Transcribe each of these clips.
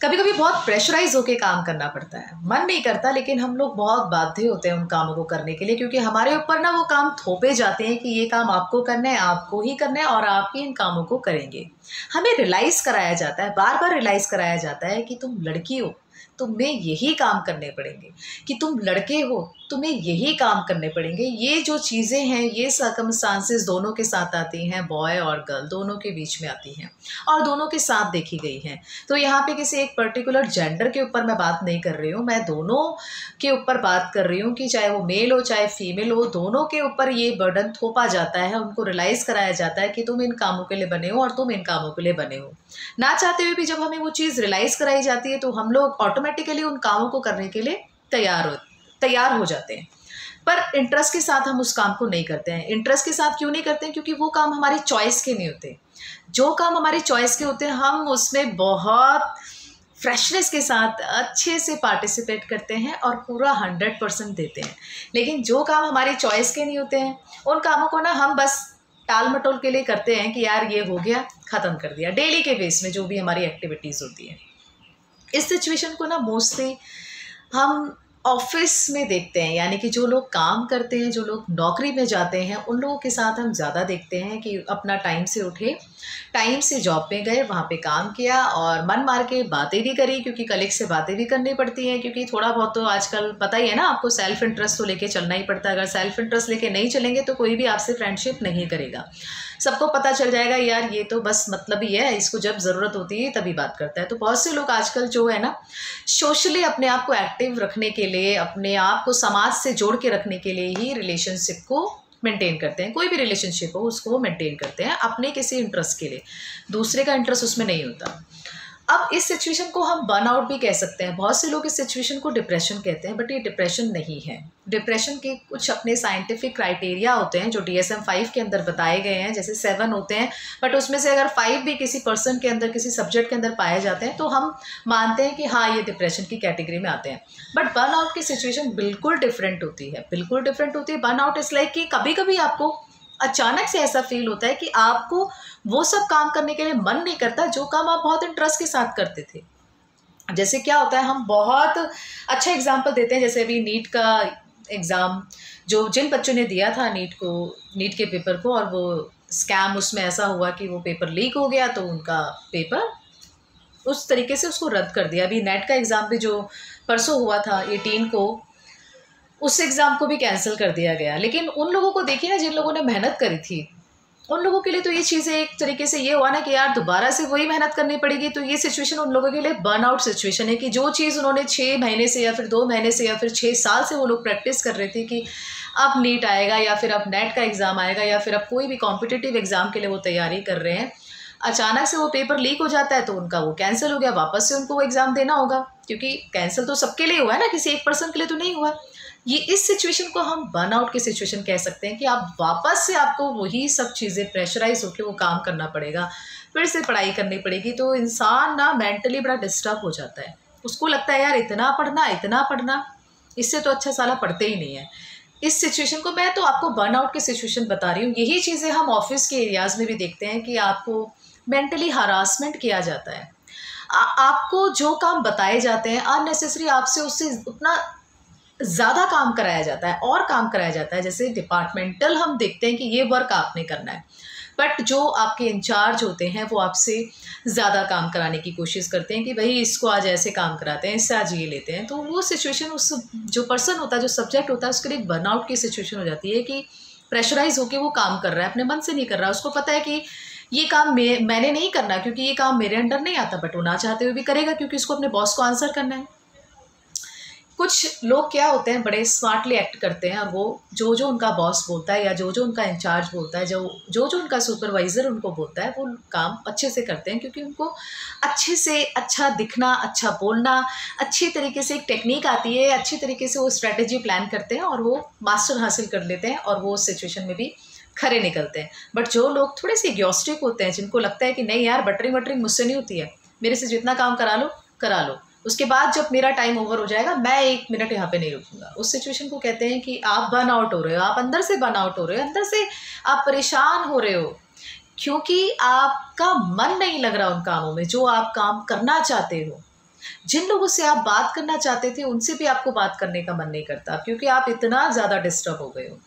कभी कभी बहुत प्रेशराइज होके काम करना पड़ता है, मन नहीं करता, लेकिन हम लोग बहुत बाध्य होते हैं उन कामों को करने के लिए, क्योंकि हमारे ऊपर ना वो काम थोपे जाते हैं कि ये काम आपको करना है, आपको ही करना है और आप ही इन कामों को करेंगे। हमें रियलाइज कराया जाता है, बार बार रियलाइज कराया जाता है कि तुम लड़की हो, तुम्हें यही काम करने पड़ेंगे, कि तुम लड़के हो, तुम्हें यही काम करने पड़ेंगे। ये जो चीज़ें हैं, ये सर्कमस्टांसेस दोनों के साथ आती हैं, बॉय और गर्ल दोनों के बीच में आती हैं और दोनों के साथ देखी गई हैं। तो यहाँ पे किसी एक पर्टिकुलर जेंडर के ऊपर मैं बात नहीं कर रही हूँ, मैं दोनों के ऊपर बात कर रही हूँ कि चाहे वो मेल हो चाहे फीमेल हो, दोनों के ऊपर ये बर्डन थोपा जाता है। उनको रियलाइज़ कराया जाता है कि तुम इन कामों के लिए बने हो और तुम इन कामों के लिए बने हो। ना चाहते हुए भी जब हमें वो चीज़ रियलाइज़ कराई जाती है तो हम लोग ऑटोमेटिकली उन कामों को करने के लिए तैयार हो जाते हैं। पर इंटरेस्ट के साथ हम उस काम को नहीं करते हैं। इंटरेस्ट के साथ क्यों नहीं करते हैं? क्योंकि वो काम हमारी चॉइस के नहीं होते। जो काम हमारी चॉइस के होते हैं हम उसमें बहुत फ्रेशनेस के साथ अच्छे से पार्टिसिपेट करते हैं और पूरा 100% देते हैं। लेकिन जो काम हमारी चॉइस के नहीं होते हैं उन कामों को ना हम बस टाल मटोल के लिए करते हैं कि यार ये हो गया, ख़त्म कर दिया। डेली के बेस में जो भी हमारी एक्टिविटीज़ होती हैं, इस सिचुएशन को ना मोस्टली हम ऑफिस में देखते हैं। यानी कि जो लोग काम करते हैं, जो लोग नौकरी में जाते हैं, उन लोगों के साथ हम ज़्यादा देखते हैं कि अपना टाइम से उठे, टाइम से जॉब पे गए, वहाँ पे काम किया और मन मार के बातें भी करी, क्योंकि कलीग से बातें भी करनी पड़ती हैं। क्योंकि थोड़ा बहुत तो आजकल पता ही है ना आपको, सेल्फ इंटरेस्ट तो लेके चलना ही पड़ता है। अगर सेल्फ इंटरेस्ट लेके नहीं चलेंगे तो कोई भी आपसे फ्रेंडशिप नहीं करेगा। सबको पता चल जाएगा यार ये तो बस मतलब ही है, इसको जब ज़रूरत होती है तभी बात करता है। तो बहुत से लोग आजकल जो है ना, सोशली अपने आप को एक्टिव रखने के लिए, अपने आप को समाज से जोड़ के रखने के लिए ही रिलेशनशिप को मेंटेन करते हैं। कोई भी रिलेशनशिप हो उसको वो मेंटेन करते हैं अपने किसी इंटरेस्ट के लिए, दूसरे का इंटरेस्ट उसमें नहीं होता। अब इस सिचुएशन को हम बर्नआउट भी कह सकते हैं। बहुत से लोग इस सिचुएशन को डिप्रेशन कहते हैं, बट ये डिप्रेशन नहीं है। डिप्रेशन के कुछ अपने साइंटिफिक क्राइटेरिया होते हैं जो DSM-5 के अंदर बताए गए हैं। जैसे 7 होते हैं, बट उसमें से अगर 5 भी किसी पर्सन के अंदर, किसी सब्जेक्ट के अंदर पाए जाते हैं तो हम मानते हैं कि हाँ ये डिप्रेशन की कैटेगरी में आते हैं। बट बर्नआउट की सिचुएशन बिल्कुल डिफरेंट होती है, बिल्कुल डिफरेंट होती है। बर्नआउट इज़ लाइक कि कभी कभी आपको अचानक से ऐसा फील होता है कि आपको वो सब काम करने के लिए मन नहीं करता जो काम आप बहुत इंटरेस्ट के साथ करते थे। जैसे क्या होता है, हम बहुत अच्छा एग्जांपल देते हैं। जैसे अभी नीट का एग्ज़ाम जो जिन बच्चों ने दिया था नीट के पेपर को, और वो स्कैम उसमें ऐसा हुआ कि वो पेपर लीक हो गया, तो उनका पेपर उस तरीके से उसको रद्द कर दिया। अभी नेट का एग्ज़ाम भी जो परसों हुआ था 18 को, उस एग्ज़ाम को भी कैंसिल कर दिया गया। लेकिन उन लोगों को देखिए ना, जिन लोगों ने मेहनत करी थी, उन लोगों के लिए तो ये चीज़ें एक तरीके से ये हुआ ना कि यार दोबारा से वही मेहनत करनी पड़ेगी। तो ये सिचुएशन उन लोगों के लिए बर्नआउट सिचुएशन है कि जो चीज़ उन्होंने 6 महीने से या फिर 2 महीने से या फिर 6 साल से वो लोग प्रैक्टिस कर रहे थे कि अब नीट आएगा या फिर अब नेट का एग्ज़ाम आएगा या फिर अब कोई भी कॉम्पिटिटिव एग्ज़ाम के लिए वो तैयारी कर रहे हैं, अचानक से वो पेपर लीक हो जाता है तो उनका वो कैंसिल हो गया। वापस से उनको वो एग्ज़ाम देना होगा, क्योंकि कैंसिल तो सबके लिए हुआ है ना, किसी एक पर्सन के लिए तो नहीं हुआ। ये इस सिचुएशन को हम बर्नआउट की सिचुएशन कह सकते हैं कि आप वापस से आपको वही सब चीज़ें प्रेशराइज होकर वो काम करना पड़ेगा, फिर से पढ़ाई करनी पड़ेगी। तो इंसान ना मेंटली बड़ा डिस्टर्ब हो जाता है। उसको लगता है यार इतना पढ़ना, इससे तो अच्छा साला पढ़ते ही नहीं है। इस सिचुएशन को मैं तो आपको बर्नआउट की सिचुएशन बता रही हूँ। यही चीज़ें हम ऑफिस के एरियाज़ में भी देखते हैं कि आपको मेंटली हरासमेंट किया जाता है। आपको जो काम बताए जाते हैं अननेसेसरी, आपसे उससे उतना ज़्यादा काम कराया जाता है और काम कराया जाता है। जैसे डिपार्टमेंटल हम देखते हैं कि ये वर्क आपने करना है, बट जो आपके इंचार्ज होते हैं वो आपसे ज़्यादा काम कराने की कोशिश करते हैं कि भाई इसको आज ऐसे काम कराते हैं, इससे आज ये लेते हैं। तो वो सिचुएशन उस जो पर्सन होता है, जो सब्जेक्ट होता है, उसके लिए एक बर्नआउट की सिचुएशन हो जाती है कि प्रेशराइज होकर वो काम कर रहा है, अपने मन से नहीं कर रहा। उसको पता है कि ये काम मैंने नहीं करना क्योंकि ये काम मेरे अंडर नहीं आता, बट वो ना चाहते हुए भी करेगा क्योंकि उसको अपने बॉस को आंसर करना है। कुछ लोग क्या होते हैं, बड़े स्मार्टली एक्ट करते हैं और वो जो उनका बॉस बोलता है या जो उनका इंचार्ज बोलता है, जो उनका सुपरवाइज़र उनको बोलता है, वो काम अच्छे से करते हैं क्योंकि उनको अच्छे से अच्छा दिखना, अच्छा बोलना, अच्छी तरीके से एक टेक्निक आती है, अच्छी तरीके से वो स्ट्रेटजी प्लान करते हैं और वो मास्टर हासिल कर लेते हैं और वो उस सिचुएशन में भी खरे निकलते हैं। बट जो लोग थोड़े से एग्जॉस्टिक होते हैं, जिनको लगता है कि नहीं यार बटरिंग मुझसे नहीं होती है, मेरे से जितना काम करा लो, उसके बाद जब मेरा टाइम ओवर हो जाएगा मैं 1 मिनट यहाँ पे नहीं रुकूंगा, उस सिचुएशन को कहते हैं कि आप बर्न आउट हो रहे हो। आप अंदर से बर्न आउट हो रहे हो, अंदर से आप परेशान हो रहे हो क्योंकि आपका मन नहीं लग रहा उन कामों में जो आप काम करना चाहते हो। जिन लोगों से आप बात करना चाहते थे उनसे भी आपको बात करने का मन नहीं करता, क्योंकि आप इतना ज़्यादा डिस्टर्ब हो गए हो।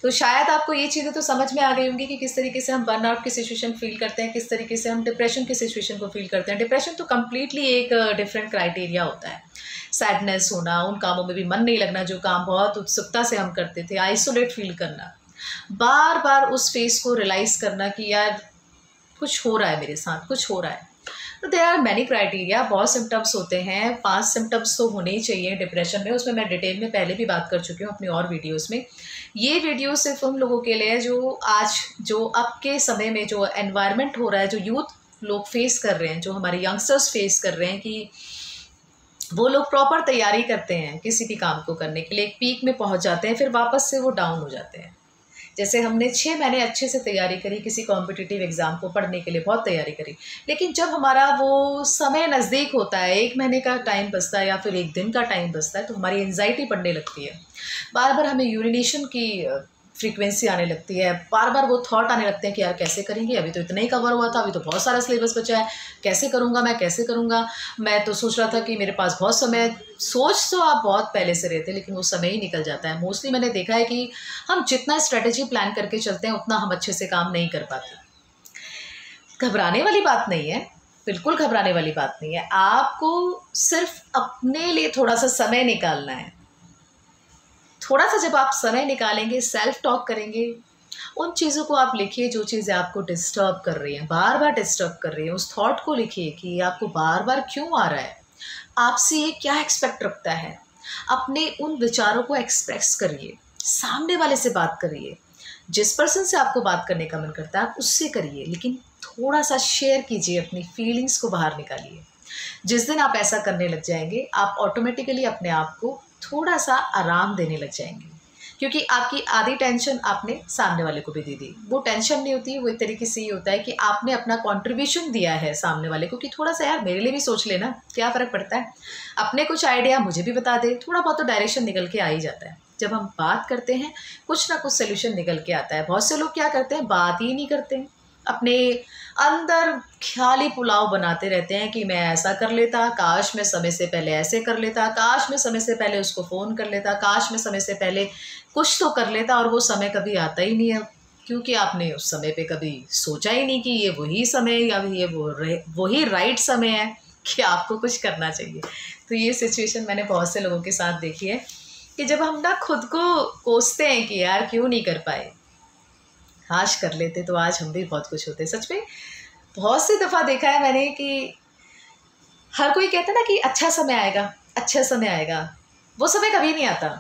तो शायद आपको ये चीज़ें तो समझ में आ गई होंगी कि किस तरीके से हम बर्नआउट की सिचुएशन फील करते हैं, किस तरीके से हम डिप्रेशन की सिचुएशन को फील करते हैं। डिप्रेशन तो कम्प्लीटली एक डिफरेंट क्राइटेरिया होता है। सैडनेस होना, उन कामों में भी मन नहीं लगना जो काम बहुत उत्सुकता से हम करते थे, आइसोलेट फील करना, बार बार उस फेस को रियलाइज़ करना कि यार कुछ हो रहा है मेरे साथ, कुछ हो रहा है। तो देयर आर मैनी क्राइटेरिया, बहुत सिम्टम्स होते हैं, 5 सिम्टम्स तो होने ही चाहिए डिप्रेशन में। उसमें मैं डिटेल में पहले भी बात कर चुकी हूँ अपनी और वीडियोस में। ये वीडियो सिर्फ उन लोगों के लिए जो आज जो अब के समय में जो एनवायरनमेंट हो रहा है, जो यूथ लोग फेस कर रहे हैं, जो हमारे यंगस्टर्स फेस कर रहे हैं, कि वो लोग प्रॉपर तैयारी करते हैं किसी भी काम को करने के लिए, एक पीक में पहुँच जाते हैं, फिर वापस से वो डाउन हो जाते हैं। जैसे हमने 6 महीने अच्छे से तैयारी करी किसी कॉम्पिटिटिव एग्ज़ाम को पढ़ने के लिए, बहुत तैयारी करी, लेकिन जब हमारा वो समय नज़दीक होता है, 1 महीने का टाइम बचता है या फिर 1 दिन का टाइम बचता है, तो हमारी एंजाइटी बढ़ने लगती है। बार बार हमें यूरिनेशन की फ्रीक्वेंसी आने लगती है, बार बार वो थॉट आने लगते हैं कि यार कैसे करेंगे, अभी तो इतना ही कवर हुआ था, अभी तो बहुत सारा सिलेबस बचा है, कैसे करूँगा मैं, कैसे करूँगा। मैं तो सोच रहा था कि मेरे पास बहुत समय, सोच तो आप बहुत पहले से रहते, लेकिन वो समय ही निकल जाता है। मोस्टली मैंने देखा है कि हम जितना स्ट्रेटेजी प्लान करके चलते हैं उतना हम अच्छे से काम नहीं कर पाते। घबराने वाली बात नहीं है, बिल्कुल घबराने वाली बात नहीं है। आपको सिर्फ अपने लिए थोड़ा सा समय निकालना है। थोड़ा सा जब आप समय निकालेंगे, सेल्फ टॉक करेंगे, उन चीज़ों को आप लिखिए जो चीज़ें आपको डिस्टर्ब कर रही हैं, बार बार डिस्टर्ब कर रही हैं। उस थॉट को लिखिए कि ये आपको बार बार क्यों आ रहा है, आपसे ये क्या एक्सपेक्ट रखता है। अपने उन विचारों को एक्सप्रेस करिए, सामने वाले से बात करिए। जिस पर्सन से आपको बात करने का मन करता है आप उससे करिए, लेकिन थोड़ा सा शेयर कीजिए, अपनी फीलिंग्स को बाहर निकालिए। जिस दिन आप ऐसा करने लग जाएंगे, आप ऑटोमेटिकली अपने आप को थोड़ा सा आराम देने लग जाएंगे, क्योंकि आपकी आधी टेंशन आपने सामने वाले को भी दे दी। वो टेंशन नहीं होती, वो एक तरीके से ये होता है कि आपने अपना कंट्रीब्यूशन दिया है सामने वाले को, कि थोड़ा सा यार मेरे लिए भी सोच लेना, क्या फ़र्क पड़ता है, अपने कुछ आइडिया मुझे भी बता दे। थोड़ा बहुत तो डायरेक्शन निकल के आ ही जाता है। जब हम बात करते हैं कुछ ना कुछ सोल्यूशन निकल के आता है। बहुत से लोग क्या करते हैं, बात ही नहीं करते हैं, अपने अंदर ख्याली पुलाव बनाते रहते हैं कि मैं ऐसा कर लेता, काश मैं समय से पहले ऐसे कर लेता, काश मैं समय से पहले उसको फ़ोन कर लेता, काश मैं समय से पहले कुछ तो कर लेता। और वो समय कभी आता ही नहीं है, क्योंकि आपने उस समय पे कभी सोचा ही नहीं कि ये वही समय या ये वही राइट समय है कि आपको कुछ करना चाहिए। तो ये सिचुएशन मैंने बहुत से लोगों के साथ देखी है कि जब हम ना खुद को कोसते हैं कि यार क्यों नहीं कर पाए, काश कर लेते तो आज हम भी बहुत कुछ होते। सच में बहुत सी दफ़ा देखा है मैंने कि हर कोई कहता है ना कि अच्छा समय आएगा, अच्छा समय आएगा। वो समय कभी नहीं आता,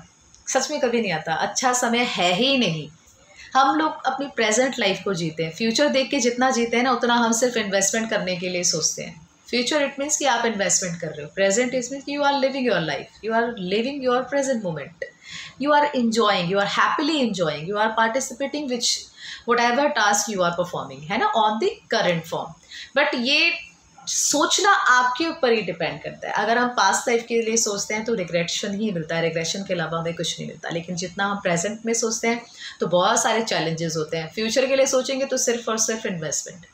सच में कभी नहीं आता। अच्छा समय है ही नहीं। हम लोग अपनी प्रेजेंट लाइफ को जीते हैं। फ्यूचर देख के जितना जीते हैं ना, उतना हम सिर्फ इन्वेस्टमेंट करने के लिए सोचते हैं। फ्यूचर इट मीन्स कि आप इन्वेस्टमेंट कर रहे हो। Present it means you are living your life, you are living your present moment, you are enjoying, you are happily enjoying, you are participating which whatever task you are performing, है ना, on the current form। But ये सोचना आपके ऊपर ही depend करता है। अगर हम पास्ट लाइफ के लिए सोचते हैं तो रिग्रेशन ही मिलता है, रिग्रेशन के अलावा हमें कुछ नहीं मिलता। लेकिन जितना हम प्रेजेंट में सोचते हैं तो बहुत सारे चैलेंजेस होते हैं। फ्यूचर के लिए सोचेंगे तो सिर्फ और सिर्फ इन्वेस्टमेंट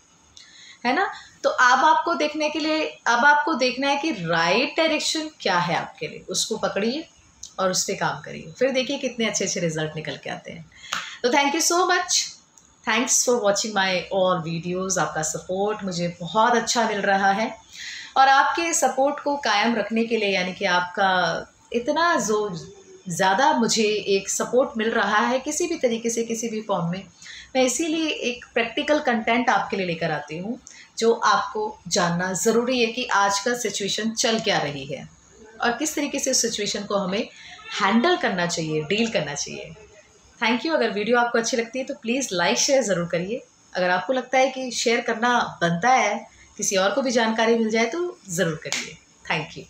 है ना। तो अब आपको देखने के लिए, अब आपको देखना है कि राइट डायरेक्शन क्या है आपके लिए, उसको पकड़िए और उस पर काम करिए, फिर देखिए कितने अच्छे अच्छे रिजल्ट निकल के आते हैं। तो thank you so much, thanks for watching my all videos. आपका सपोर्ट मुझे बहुत अच्छा मिल रहा है, और आपके सपोर्ट को कायम रखने के लिए, यानी कि आपका इतना जो ज़्यादा मुझे एक सपोर्ट मिल रहा है किसी भी तरीके से, किसी भी फॉर्म में, मैं इसीलिए एक प्रैक्टिकल कंटेंट आपके लिए लेकर आती हूँ, जो आपको जानना ज़रूरी है कि आज का सिचुएशन चल क्या रही है और किस तरीके से उस सिचुएशन को हमें हैंडल करना चाहिए, डील करना चाहिए। Thank you. अगर वीडियो आपको अच्छी लगती है तो प्लीज़ लाइक शेयर ज़रूर करिए। अगर आपको लगता है कि शेयर करना बनता है, किसी और को भी जानकारी मिल जाए, तो ज़रूर करिए। Thank you.